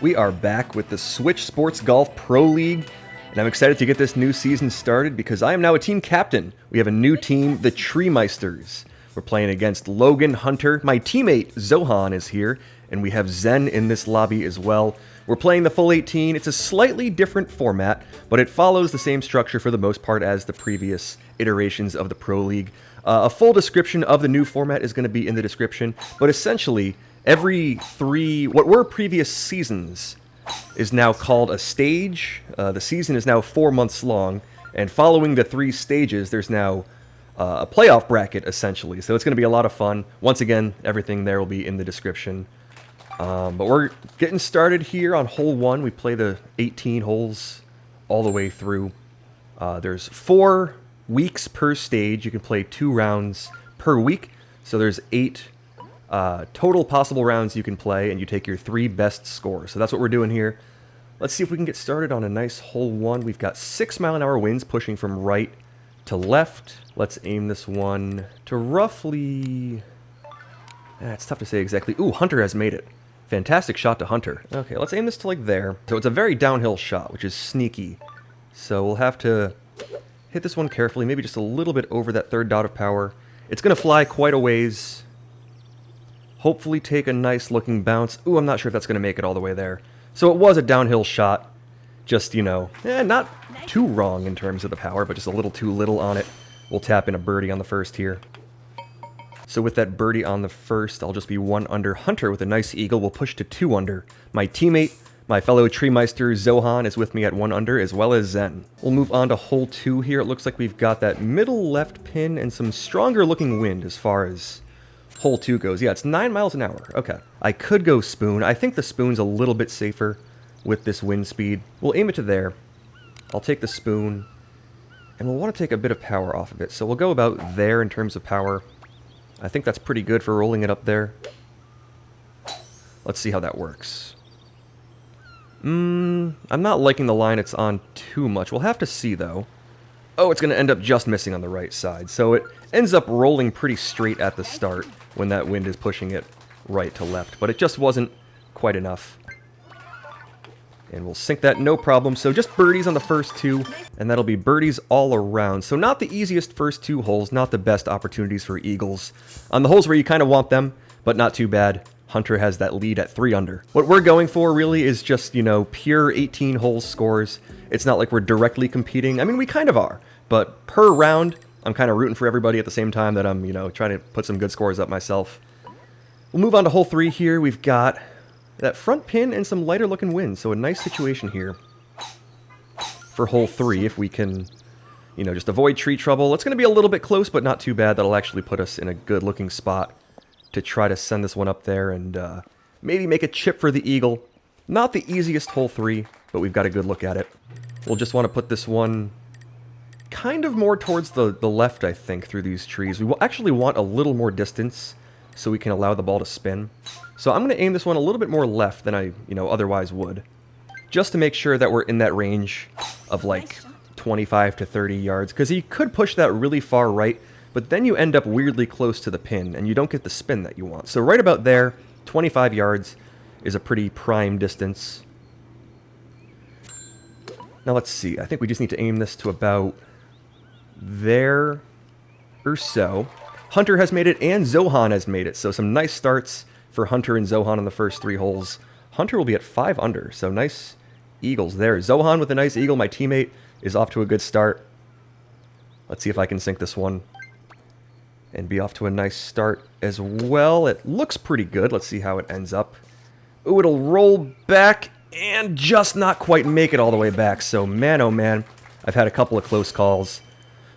We are back with the Switch Sports Golf Pro League, and I'm excited to get this new season started because I am now a team captain. We have a new team, the Treemeisters. We're playing against Logan, Hunter. My teammate, Zohan, is here, and we have Zen in this lobby as well. We're playing the full 18. It's a slightly different format, but it follows the same structure for the most part as the previous iterations of the Pro League. A full description of the new format is going to be in the description, but essentially, every what were previous seasons is now called a stage. The season is now 4 months long, and following the 3 stages, there's now a playoff bracket, essentially. So it's going to be a lot of fun. Once again, everything there will be in the description. But we're getting started here on hole 1. We play the 18 holes all the way through. There's 4 weeks per stage. You can play 2 rounds per week. So there's 8 total possible rounds you can play, and you take your 3 best scores. So that's what we're doing here. Let's see if we can get started on a nice hole 1. We've got 6-mile-an-hour winds pushing from right to left. Let's aim this one to roughly... it's tough to say exactly. Ooh, Hunter has made it. Fantastic shot to Hunter. Okay, let's aim this to like there. So it's a very downhill shot, which is sneaky. So we'll have to hit this one carefully, maybe just a little bit over that 3rd dot of power. It's going to fly quite a ways. Hopefully take a nice looking bounce. Ooh, I'm not sure if that's going to make it all the way there. So it was a downhill shot. Just, you know, not too wrong in terms of the power, but just a little too little on it. We'll tap in a birdie on the first here. So with that birdie on the first, I'll just be 1 under. Hunter with a nice eagle will push to 2 under. My teammate, my fellow Treemeister Zohan, is with me at 1 under, as well as Zen. We'll move on to hole 2 here. It looks like we've got that middle left pin and some stronger looking wind as far as hole 2 goes. Yeah, it's 9 miles an hour. Okay. I could go spoon. I think the spoon's a little bit safer with this wind speed. We'll aim it to there. I'll take the spoon, and we'll want to take a bit of power off of it. So we'll go about there in terms of power. I think that's pretty good for rolling it up there. Let's see how that works. I'm not liking the line it's on too much. We'll have to see, though. Oh, it's going to end up just missing on the right side. So it ends up rolling pretty straight at the start when that wind is pushing it right to left. But it just wasn't quite enough. And we'll sink that, no problem. So just birdies on the first 2, and that'll be birdies all around. So not the easiest first 2 holes, not the best opportunities for eagles. On the holes where you kind of want them, but not too bad. Hunter has that lead at 3 under. What we're going for really is just, you know, pure 18 hole scores. It's not like we're directly competing. I mean, we kind of are. But per round, I'm kind of rooting for everybody at the same time that I'm, you know, trying to put some good scores up myself. We'll move on to hole 3 here. We've got that front pin and some lighter looking winds. So a nice situation here for hole 3 if we can, you know, just avoid tree trouble. It's going to be a little bit close, but not too bad. That'll actually put us in a good looking spot to try to send this one up there and maybe make a chip for the eagle. Not the easiest hole 3, but we've got a good look at it. We'll just want to put this one kind of more towards the left, I think, through these trees. We will actually want a little more distance so we can allow the ball to spin. So I'm going to aim this one a little bit more left than I, you know, otherwise would. Just to make sure that we're in that range of like 25 to 30 yards. Because you could push that really far right, but then you end up weirdly close to the pin and you don't get the spin that you want. So right about there, 25 yards is a pretty prime distance. Now let's see. I think we just need to aim this to about there or so. Hunter has made it and Zohan has made it. So some nice starts for Hunter and Zohan on the first 3 holes. Hunter will be at 5 under, so nice eagles there. Zohan with a nice eagle. My teammate is off to a good start. Let's see if I can sink this one and be off to a nice start as well. It looks pretty good. Let's see how it ends up. Ooh, it'll roll back and just not quite make it all the way back. So man, oh man, I've had a couple of close calls,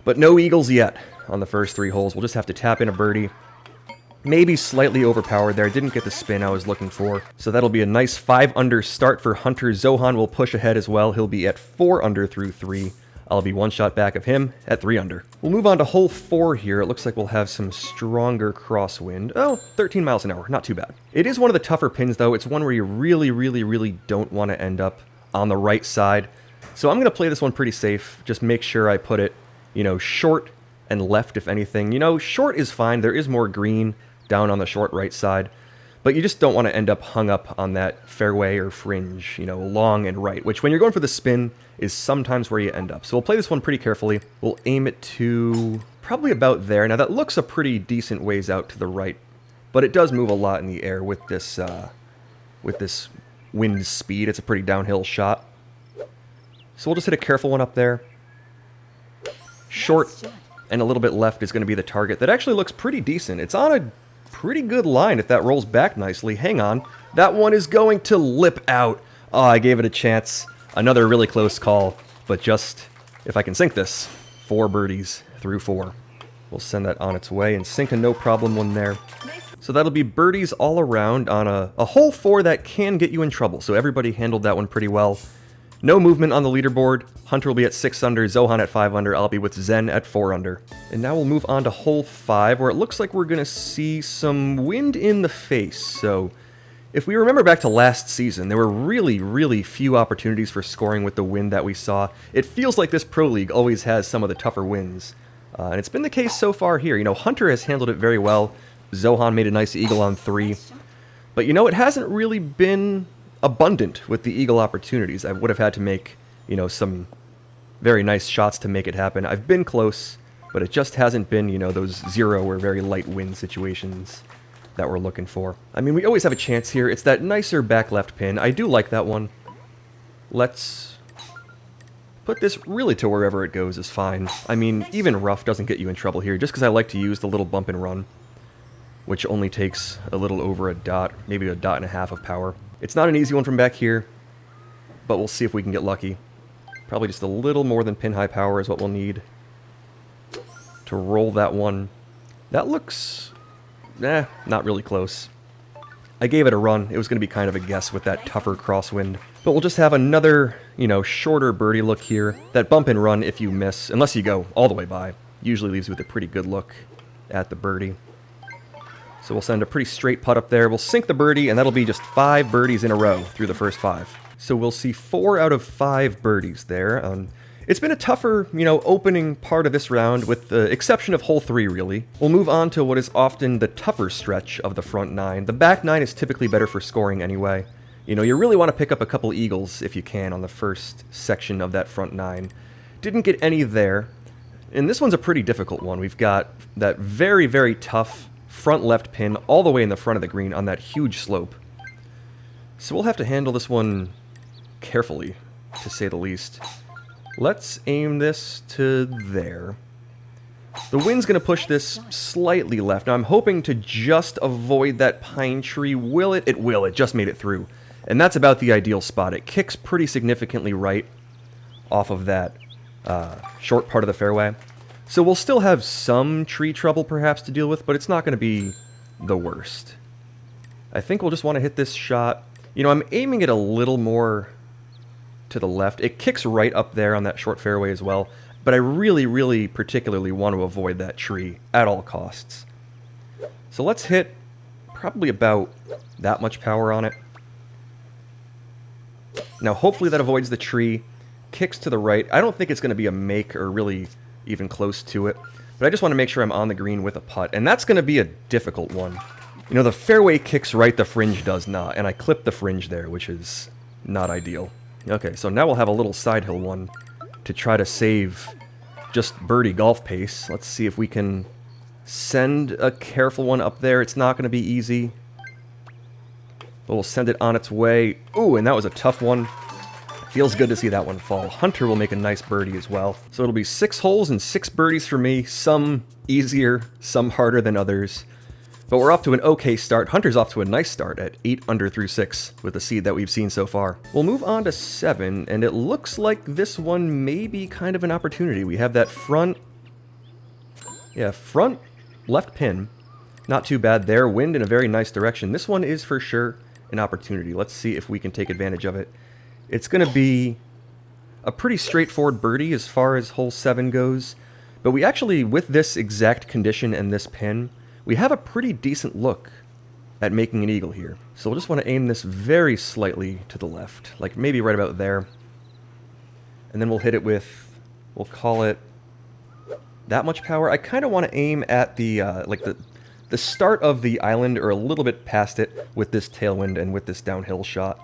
but no eagles yet on the first 3 holes. We'll just have to tap in a birdie. Maybe slightly overpowered there. Didn't get the spin I was looking for. So that'll be a nice 5 under start for Hunter. Zohan will push ahead as well. He'll be at 4 under through 3. I'll be 1 shot back of him at 3 under. We'll move on to hole 4 here. It looks like we'll have some stronger crosswind. Oh, 13 miles an hour. Not too bad. It is one of the tougher pins, though. It's one where you really don't want to end up on the right side. So I'm going to play this one pretty safe. Just make sure I put it, you know, short and left, if anything. You know, short is fine. There is more green down on the short right side. But you just don't want to end up hung up on that fairway or fringe, you know, long and right, which when you're going for the spin is sometimes where you end up. So we'll play this one pretty carefully. We'll aim it to probably about there. Now that looks a pretty decent ways out to the right, but it does move a lot in the air with this wind speed. It's a pretty downhill shot. So we'll just hit a careful one up there. Short and a little bit left is going to be the target. That actually looks pretty decent. It's on a pretty good line if that rolls back nicely. Hang on. That one is going to lip out. Oh, I gave it a chance. Another really close call. But just, if I can sink this, 4 birdies through 4. We'll send that on its way and sink a no problem one there. So that'll be birdies all around on a hole 4 that can get you in trouble. So everybody handled that one pretty well. No movement on the leaderboard. Hunter will be at 6 under, Zohan at 5 under, I'll be with Zen at 4 under. And now we'll move on to hole 5, where it looks like we're going to see some wind in the face. So if we remember back to last season, there were really few opportunities for scoring with the wind that we saw. It feels like this Pro League always has some of the tougher winds. And it's been the case so far here. You know, Hunter has handled it very well. Zohan made a nice eagle on 3. But you know, it hasn't really been abundant with the eagle opportunities. I would have had to make, you know, some very nice shots to make it happen. I've been close, but it just hasn't been, you know, those 0 or very light wind situations that we're looking for. I mean, we always have a chance here. It's that nicer back left pin. I do like that one. Let's put this really to wherever it goes is fine. I mean, even rough doesn't get you in trouble here, just because I like to use the little bump and run, which only takes a little over a dot, maybe a dot and a half of power. It's not an easy one from back here, but we'll see if we can get lucky. Probably just a little more than pin high power is what we'll need to roll that one. That looks, not really close. I gave it a run. It was going to be kind of a guess with that tougher crosswind. But we'll just have another, you know, shorter birdie look here. That bump and run, if you miss, unless you go all the way by, usually leaves you with a pretty good look at the birdie. So we'll send a pretty straight putt up there. We'll sink the birdie, and that'll be just 5 birdies in a row through the first 5. So we'll see 4 out of 5 birdies there. It's been a tougher, you know, opening part of this round, with the exception of hole 3, really. We'll move on to what is often the tougher stretch of the front 9. The back 9 is typically better for scoring anyway. You know, you really want to pick up a couple eagles if you can on the first section of that front 9. Didn't get any there. And this one's a pretty difficult one. We've got that very tough front left pin all the way in the front of the green on that huge slope. So we'll have to handle this one carefully, to say the least. Let's aim this to there. The wind's going to push this slightly left. Now I'm hoping to just avoid that pine tree. Will it? It will. It just made it through. And that's about the ideal spot. It kicks pretty significantly right off of that short part of the fairway. So we'll still have some tree trouble perhaps to deal with, but it's not going to be the worst. I think we'll just want to hit this shot. You know, I'm aiming it a little more to the left. It kicks right up there on that short fairway as well, but I really particularly want to avoid that tree at all costs. So let's hit probably about that much power on it. Now hopefully that avoids the tree. Kicks to the right. I don't think it's going to be a make or really even close to it, but I just want to make sure I'm on the green with a putt, and that's going to be a difficult one. You know, the fairway kicks right, the fringe does not, and I clipped the fringe there, which is not ideal. Okay, so now we'll have a little side hill one to try to save just birdie golf pace. Let's see if we can send a careful one up there. It's not going to be easy, but we'll send it on its way. Ooh, and that was a tough one. Feels good to see that one fall. Hunter will make a nice birdie as well. So it'll be 6 holes and 6 birdies for me. Some easier, some harder than others. But we're off to an okay start. Hunter's off to a nice start at 8 under through 6 with the seed that we've seen so far. We'll move on to 7, and it looks like this one may be kind of an opportunity. We have that front left pin. Not too bad there. Wind in a very nice direction. This one is for sure an opportunity. Let's see if we can take advantage of it. It's going to be a pretty straightforward birdie as far as hole 7 goes, but we actually, with this exact condition and this pin, we have a pretty decent look at making an eagle here. So we'll just want to aim this very slightly to the left, like maybe right about there. And then we'll hit it with, we'll call it that much power. I kind of want to aim at the the start of the island or a little bit past it with this tailwind and with this downhill shot.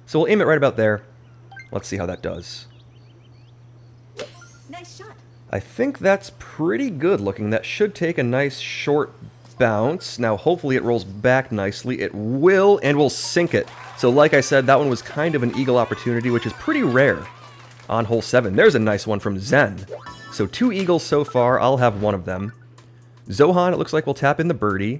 So we'll aim it right about there. Let's see how that does. Nice shot. I think that's pretty good looking. That should take a nice short bounce. Now hopefully it rolls back nicely. It will, and we'll sink it. So like I said, that one was kind of an eagle opportunity, which is pretty rare on hole 7. There's a nice one from Zen. So 2 eagles so far. I'll have one of them. Zohan, it looks like we'll tap in the birdie.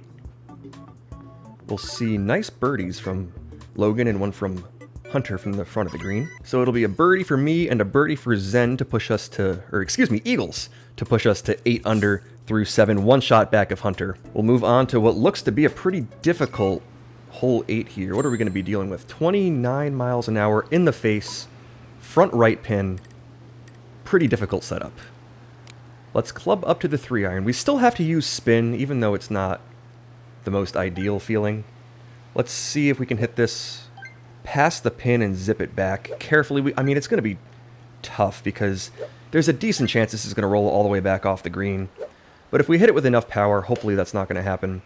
We'll see nice birdies from Logan and one from Hunter from the front of the green. So it'll be a birdie for me and a birdie for Zen to push us to, or excuse me, eagles, to push us to 8 under through 7, 1 shot back of Hunter. We'll move on to what looks to be a pretty difficult hole 8 here. What are we going to be dealing with? 29 miles an hour in the face, front right pin. Pretty difficult setup. Let's club up to the 3-iron. We still have to use spin, even though it's not the most ideal feeling. Let's see if we can hit this past the pin and zip it back carefully. I mean, it's going to be tough because there's a decent chance this is going to roll all the way back off the green. But if we hit it with enough power, hopefully that's not going to happen.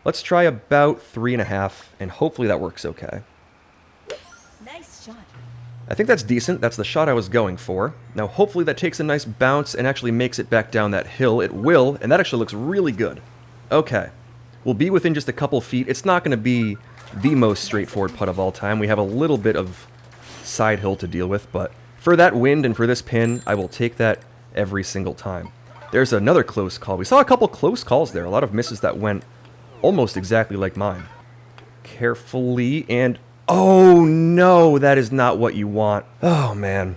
Let's try about 3.5, and hopefully that works okay. Nice shot. I think that's decent. That's the shot I was going for. Now hopefully that takes a nice bounce and actually makes it back down that hill. It will, and that actually looks really good. Okay. We'll be within just a couple feet. It's not going to be the most straightforward putt of all time. We have a little bit of side hill to deal with, but for that wind and for this pin, I will take that every single time. There's another close call. We saw a couple close calls there. A lot of misses that went almost exactly like mine. Carefully, and oh no, that is not what you want. Oh man.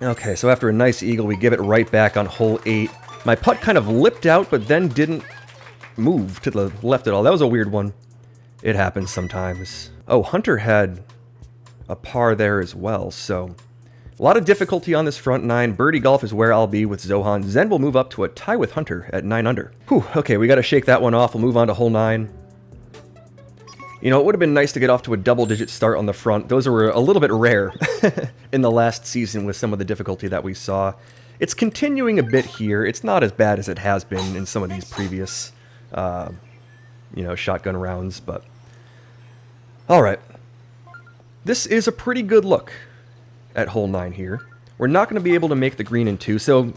Okay, so after a nice eagle, we give it right back on hole 8. My putt kind of lipped out, but then didn't move to the left at all. That was a weird one. It happens sometimes. Oh, Hunter had a par there as well, so a lot of difficulty on this front 9. Birdie golf is where I'll be with Zohan. Zen will move up to a tie with Hunter at 9 under. Whew, okay, we got to shake that one off. We'll move on to hole 9. You know, it would have been nice to get off to a double-digit start on the front. Those were a little bit rare in the last season with some of the difficulty that we saw. It's continuing a bit here. It's not as bad as it has been in some of these previous, you know, shotgun rounds, but all right. This is a pretty good look at hole 9 here. We're not going to be able to make the green in 2, so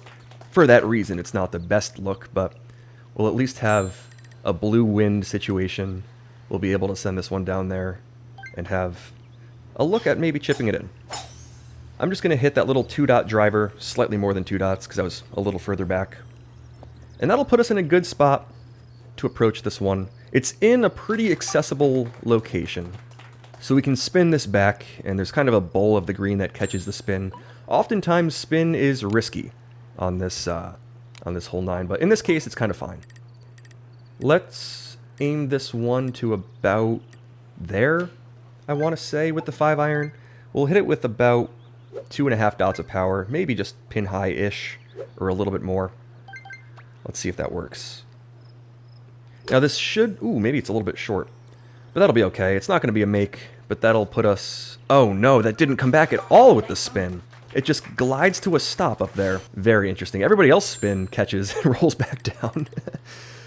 for that reason, it's not the best look, but we'll at least have a blue wind situation. We'll be able to send this one down there and have a look at maybe chipping it in. I'm just going to hit that little 2-dot driver, slightly more than 2 dots because I was a little further back. And that'll put us in a good spot to approach this one. It's in a pretty accessible location. So we can spin this back, and there's kind of a bowl of the green that catches the spin. Oftentimes, spin is risky on this hole 9, but in this case, it's kind of fine. Let's aim this one to about there, I want to say, with the 5-iron. We'll hit it with about 2.5 dots of power, maybe just pin high-ish, or a little bit more. Let's see if that works. Now this should, ooh, maybe it's a little bit short. But that'll be okay. It's not going to be a make, but that'll put us... Oh no, that didn't come back at all with the spin. It just glides to a stop up there. Very interesting. Everybody else spin catches and rolls back down.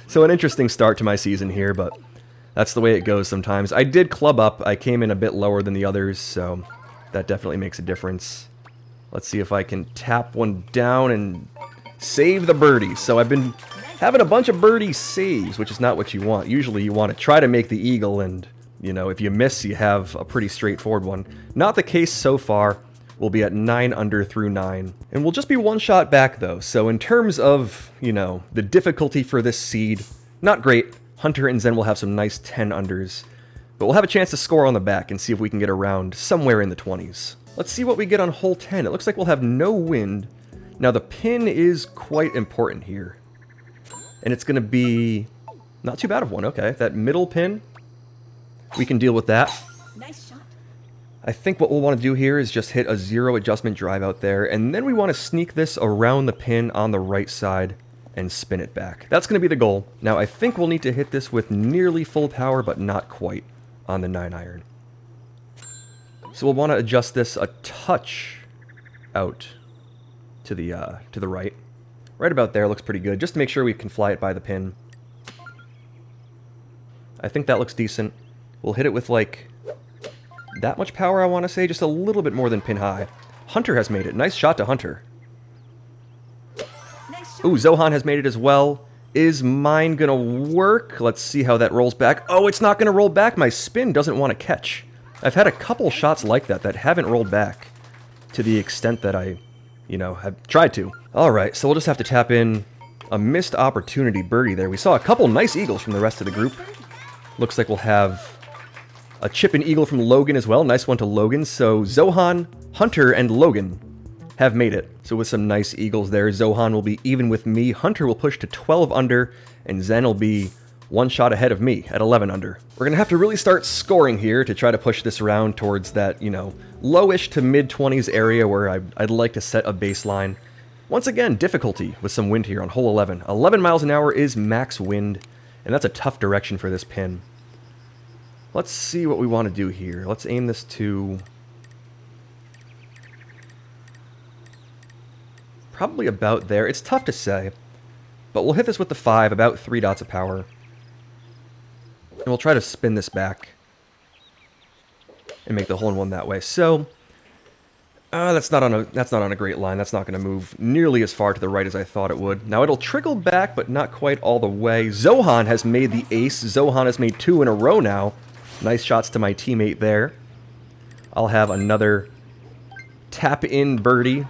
So an interesting start to my season here, but that's the way it goes sometimes. I did club up. I came in a bit lower than the others, so that definitely makes a difference. Let's see if I can tap one down and save the birdie. So I've been having a bunch of birdie saves, which is not what you want. Usually you want to try to make the eagle, and, you know, if you miss, you have a pretty straightforward one. Not the case so far. We'll be at 9 under through 9. And we'll just be 1 shot back, though. So in terms of, you know, the difficulty for this seed, not great. Hunter and Zen will have some nice 10 unders. But we'll have a chance to score on the back and see if we can get around somewhere in the 20s. Let's see what we get on hole 10. It looks like we'll have no wind. Now, the pin is quite important here. And it's going to be not too bad of one. Okay, that middle pin, we can deal with that. Nice shot. I think what we'll want to do here is just hit a 0 adjustment drive out there, and then we want to sneak this around the pin on the right side and spin it back. That's going to be the goal. Now, I think we'll need to hit this with nearly full power, but not quite on the 9-iron. So we'll want to adjust this a touch out to the right. Right about there looks pretty good, just to make sure we can fly it by the pin. I think that looks decent. We'll hit it with, like, that much power, I want to say. Just a little bit more than pin high. Hunter has made it. Nice shot to Hunter. Nice shot. Ooh, Zohan has made it as well. Is mine gonna work? Let's see how that rolls back. Oh, it's not gonna roll back. My spin doesn't want to catch. I've had a couple shots like that haven't rolled back to the extent that I, have tried to. Alright, so we'll just have to tap in a missed opportunity birdie there. We saw a couple nice eagles from the rest of the group. Looks like we'll have a chip and eagle from Logan as well. Nice one to Logan. So Zohan, Hunter, and Logan have made it. So with some nice eagles there, Zohan will be even with me. Hunter will push to 12 under, and Zen will be one shot ahead of me at 11 under. We're going to have to really start scoring here to try to push this around towards that, lowish to mid-20s area where I'd like to set a baseline. Once again, difficulty with some wind here on hole 11. 11 miles an hour is max wind, and that's a tough direction for this pin. Let's see what we want to do here. Let's aim this to probably about there. It's tough to say, but we'll hit this with the 5, about 3 dots of power. And we'll try to spin this back and make the hole-in-one that way. So, that's not on a great line. That's not going to move nearly as far to the right as I thought it would. Now, it'll trickle back, but not quite all the way. Zohan has made the ace. Zohan has made 2 in a row now. Nice shots to my teammate there. I'll have another tap-in birdie.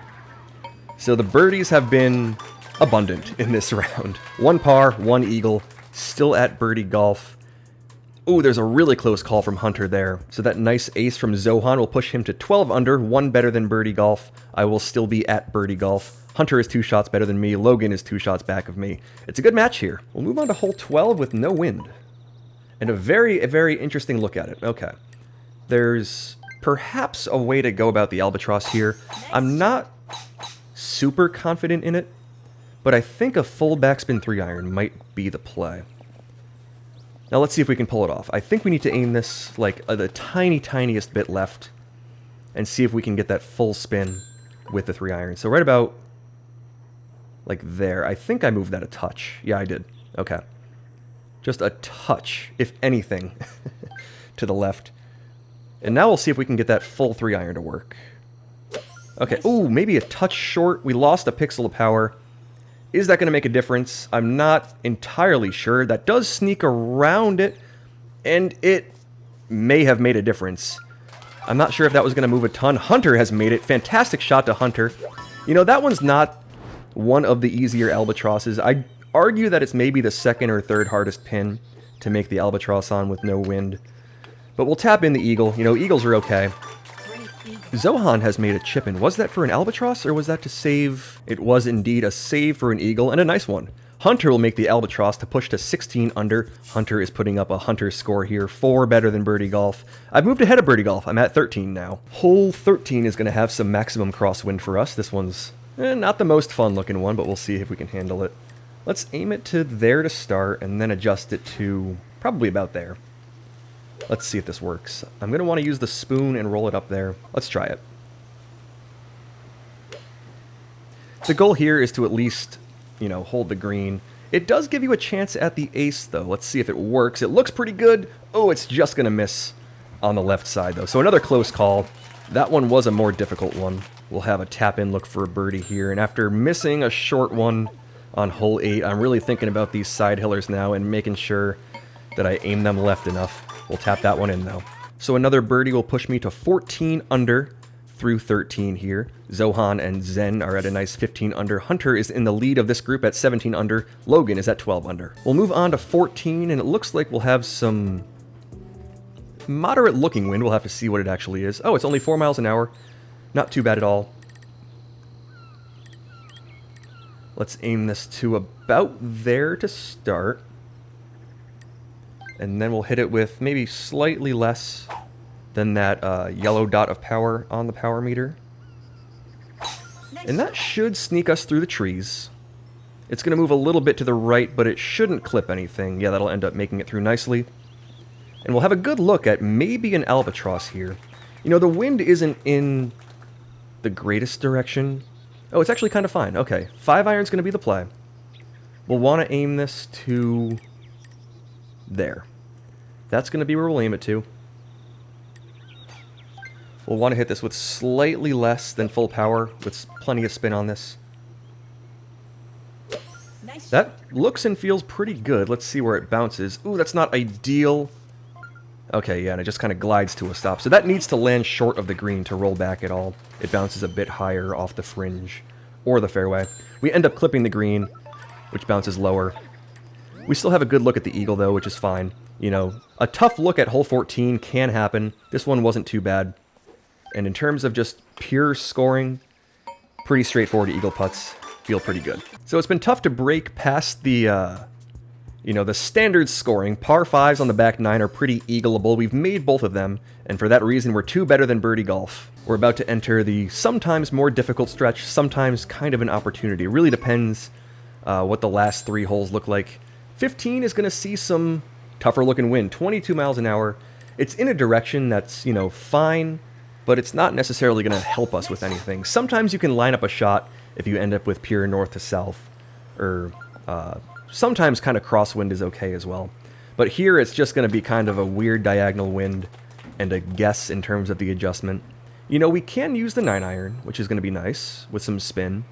So the birdies have been abundant in this round. 1 par, 1 eagle, still at birdie golf. Ooh, there's a really close call from Hunter there. So that nice ace from Zohan will push him to 12 under, 1 better than birdie golf. I will still be at birdie golf. Hunter is 2 shots better than me. Logan is 2 shots back of me. It's a good match here. We'll move on to hole 12 with no wind. And a very interesting look at it. Okay. There's perhaps a way to go about the Albatross here. I'm not super confident in it, but I think a full backspin 3-iron might be the play. Now let's see if we can pull it off. I think we need to aim this like the tiniest bit left and see if we can get that full spin with the 3-iron. So right about like there. I think I moved that a touch. Yeah, I did. Okay. Just a touch, if anything, to the left. And now we'll see if we can get that full 3-iron to work. Okay, ooh, maybe a touch short. We lost a pixel of power. Is that going to make a difference? I'm not entirely sure. That does sneak around it, and it may have made a difference. I'm not sure if that was going to move a ton. Hunter has made it. Fantastic shot to Hunter. That one's not one of the easier Albatrosses. I argue that it's maybe the 2nd or 3rd hardest pin to make the Albatross on with no wind. But we'll tap in the eagle. Eagles are okay. Zohan has made a chip-in. Was that for an Albatross, or was that to save? It was indeed a save for an eagle, and a nice one. Hunter will make the Albatross to push to 16 under. Hunter is putting up a Hunter score here, 4 better than birdie golf. I've moved ahead of birdie golf. I'm at 13 now. Hole 13 is going to have some maximum crosswind for us. This one's not the most fun-looking one, but we'll see if we can handle it. Let's aim it to there to start, and then adjust it to probably about there. Let's see if this works. I'm going to want to use the spoon and roll it up there. Let's try it. The goal here is to at least, hold the green. It does give you a chance at the ace, though. Let's see if it works. It looks pretty good. Oh, it's just going to miss on the left side, though. So another close call. That one was a more difficult one. We'll have a tap-in look for a birdie here. And after missing a short one on hole 8, I'm really thinking about these side hillers now and making sure that I aim them left enough. We'll tap that one in, though. So another birdie will push me to 14 under through 13 here. Zohan and Zen are at a nice 15 under. Hunter is in the lead of this group at 17 under. Logan is at 12 under. We'll move on to 14, and it looks like we'll have some moderate looking wind. We'll have to see what it actually is. Oh, it's only 4 miles an hour. Not too bad at all. Let's aim this to about there to start. And then we'll hit it with maybe slightly less than that yellow dot of power on the power meter. And that should sneak us through the trees. It's going to move a little bit to the right, but it shouldn't clip anything. Yeah, that'll end up making it through nicely. And we'll have a good look at maybe an Albatross here. The wind isn't in the greatest direction. Oh, it's actually kind of fine. Okay, 5-iron's going to be the play. We'll want to aim this to there. That's going to be where we'll aim it to. We'll want to hit this with slightly less than full power, with plenty of spin on this. Nice shot. That looks and feels pretty good. Let's see where it bounces. Ooh, that's not ideal. Okay, yeah, and it just kind of glides to a stop. So that needs to land short of the green to roll back at all. It bounces a bit higher off the fringe or the fairway. We end up clipping the green, which bounces lower. We still have a good look at the eagle, though, which is fine. You know, a tough look at hole 14 can happen. This one wasn't too bad. And in terms of just pure scoring, pretty straightforward eagle putts. Feel pretty good. So it's been tough to break past the, you know, the standard scoring. Par 5s on the back 9 are pretty eagleable. We've made both of them, and for that reason, we're 2 better than birdie golf. We're about to enter the sometimes more difficult stretch, sometimes kind of an opportunity. It really depends what the last 3 holes look like. 15 is going to see some tougher looking wind, 22 miles an hour. It's in a direction that's, you know, fine, but it's not necessarily going to help us with anything. Sometimes you can line up a shot if you end up with pure north to south, or sometimes kind of crosswind is okay as well. But here it's just going to be kind of a weird diagonal wind and a guess in terms of the adjustment. You know, we can use the 9-iron, which is going to be nice, with some spin,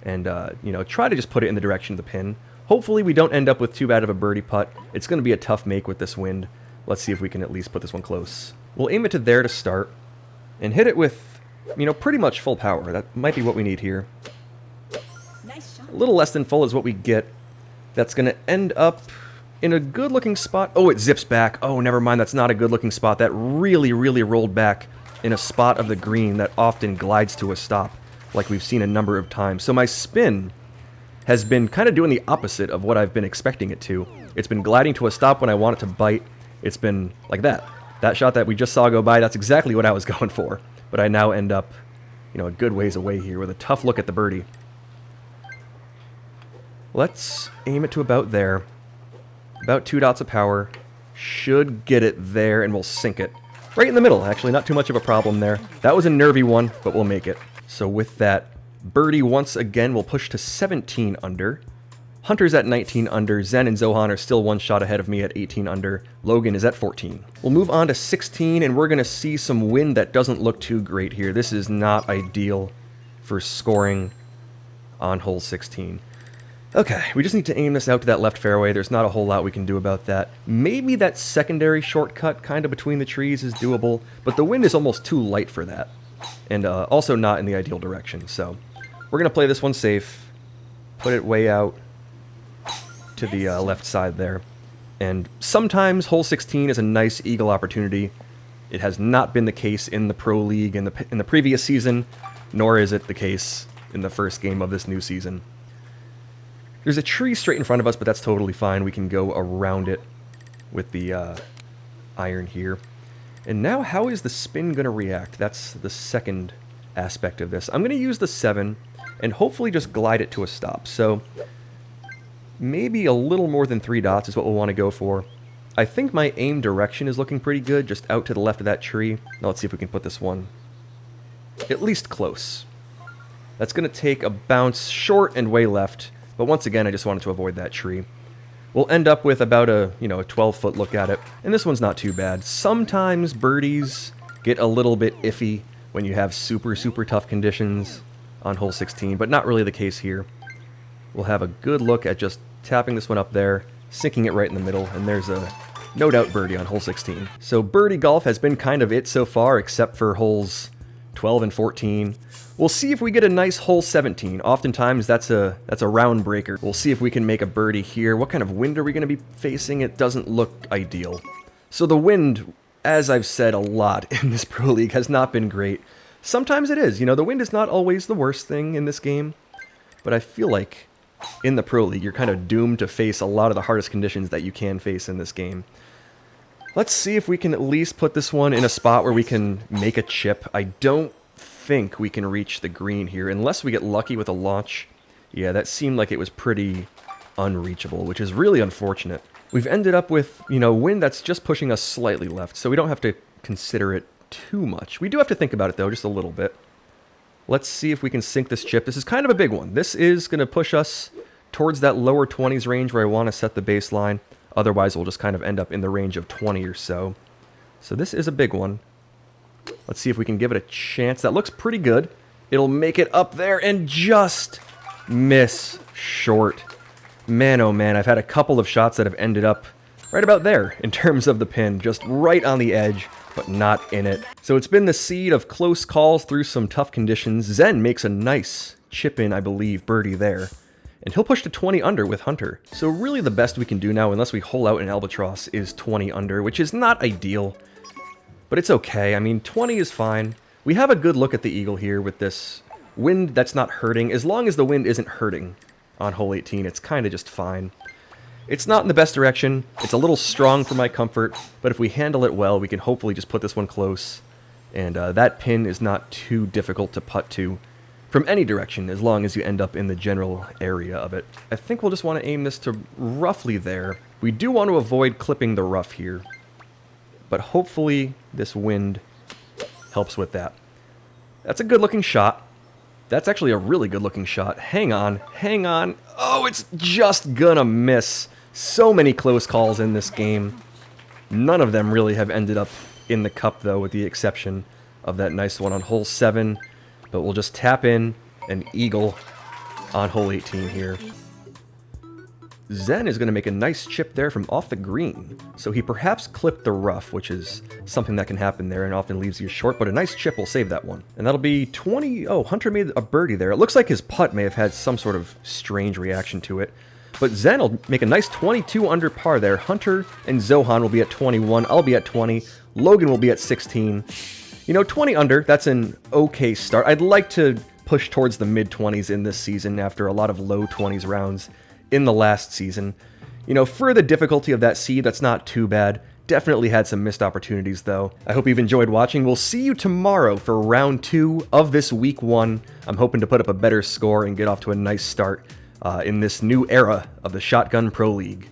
and, you know, try to just put it in the direction of the pin. Hopefully we don't end up with too bad of a birdie putt. It's going to be a tough make with this wind. Let's see if we can at least put this one close. We'll aim it to there to start, and hit it with, you know, pretty much full power. That might be what we need here. Nice shot. A little less than full is what we get. That's going to end up in a good-looking spot. Oh, it zips back. Oh, never mind. That's not a good-looking spot. That really, really rolled back in a spot of the green that often glides to a stop, like we've seen a number of times. So my spin has been kind of doing the opposite of what I've been expecting it to. It's been gliding to a stop when I want it to bite. It's been like that. That shot that we just saw go by, that's exactly what I was going for. But I now end up, you know, a good ways away here with a tough look at the birdie. Let's aim it to about there. About 2 dots of power. Should get it there, and we'll sink it. Right in the middle, actually. Not too much of a problem there. That was a nervy one, but we'll make it. So with that, birdie once again will push to 17 under. Hunter's at 19 under. Zen and Zohan are still 1 shot ahead of me at 18 under. Logan is at 14. We'll move on to 16, and we're going to see some wind that doesn't look too great here. This is not ideal for scoring on hole 16. Okay, we just need to aim this out to that left fairway. There's not a whole lot we can do about that. Maybe that secondary shortcut kind of between the trees is doable, but the wind is almost too light for that. And also not in the ideal direction, so we're going to play this one safe. Put it way out to the left side there. And sometimes hole 16 is a nice eagle opportunity. It has not been the case in the Pro League in the previous season, nor is it the case in the first game of this new season. There's a tree straight in front of us, but that's totally fine. We can go around it with the iron here. And now, how is the spin going to react? That's the second aspect of this. I'm going to use the 7 and hopefully just glide it to a stop. So maybe a little more than 3 dots is what we'll want to go for. I think my aim direction is looking pretty good, just out to the left of that tree. Now let's see if we can put this one at least close. That's going to take a bounce short and way left. But once again, I just wanted to avoid that tree. We'll end up with about a 12-foot look at it. And this one's not too bad. Sometimes birdies get a little bit iffy when you have super, super tough conditions on hole 16, but not really the case here. We'll have a good look at just tapping this one up there, sinking it right in the middle, and there's a no doubt birdie on hole 16. So birdie golf has been kind of it so far, except for holes 12 and 14. We'll see if we get a nice hole 17. Oftentimes that's a round breaker. We'll see if we can make a birdie here. What kind of wind are we going to be facing? It doesn't look ideal. So the wind, as I've said a lot in this Pro League, has not been great. Sometimes it is. You know, the wind is not always the worst thing in this game. But I feel like in the Pro League, you're kind of doomed to face a lot of the hardest conditions that you can face in this game. Let's see if we can at least put this one in a spot where we can make a chip. I don't think we can reach the green here unless we get lucky with a launch. Yeah, that seemed like it was pretty unreachable, which is really unfortunate. We've ended up with, wind that's just pushing us slightly left, so we don't have to consider it too much. We do have to think about it, though, just a little bit. Let's see if we can sink this chip. This is kind of a big one. This is going to push us towards that lower 20s range where I want to set the baseline. Otherwise, we'll just kind of end up in the range of 20 or so. So this is a big one. Let's see if we can give it a chance. That looks pretty good. It'll make it up there and just miss short. Man, oh man, I've had a couple of shots that have ended up right about there in terms of the pin. Just right on the edge, but not in it. So it's been the seed of close calls through some tough conditions. Zen makes a nice chip in, I believe, birdie there. And he'll push to 20 under with Hunter. So really the best we can do now, unless we hole out in Albatross, is 20 under, which is not ideal. But it's okay. I mean, 20 is fine. We have a good look at the eagle here with this wind that's not hurting. As long as the wind isn't hurting on hole 18, it's kind of just fine. It's not in the best direction. It's a little strong for my comfort, but if we handle it well, we can hopefully just put this one close. And that pin is not too difficult to putt to from any direction, as long as you end up in the general area of it. I think we'll just want to aim this to roughly there. We do want to avoid clipping the rough here, but hopefully this wind helps with that. That's a good looking shot. That's actually a really good looking shot. Hang on, hang on. Oh, it's just gonna miss. So many close calls in this game. None of them really have ended up in the cup though, with the exception of that nice one on hole 7. But we'll just tap in an eagle on hole 18 here. Zen is going to make a nice chip there from off the green. So he perhaps clipped the rough, which is something that can happen there and often leaves you short, but a nice chip will save that one. And that'll be 20... Oh, Hunter made a birdie there. It looks like his putt may have had some sort of strange reaction to it. But Zen will make a nice 22 under par there. Hunter and Zohan will be at 21. I'll be at 20. Logan will be at 16. You know, 20 under, that's an okay start. I'd like to push towards the mid-20s in this season after a lot of low 20s rounds in the last season. You know, for the difficulty of that seed, that's not too bad. Definitely had some missed opportunities, though. I hope you've enjoyed watching. We'll see you tomorrow for round 2 of this week 1. I'm hoping to put up a better score and get off to a nice start in this new era of the Shotgun Pro League.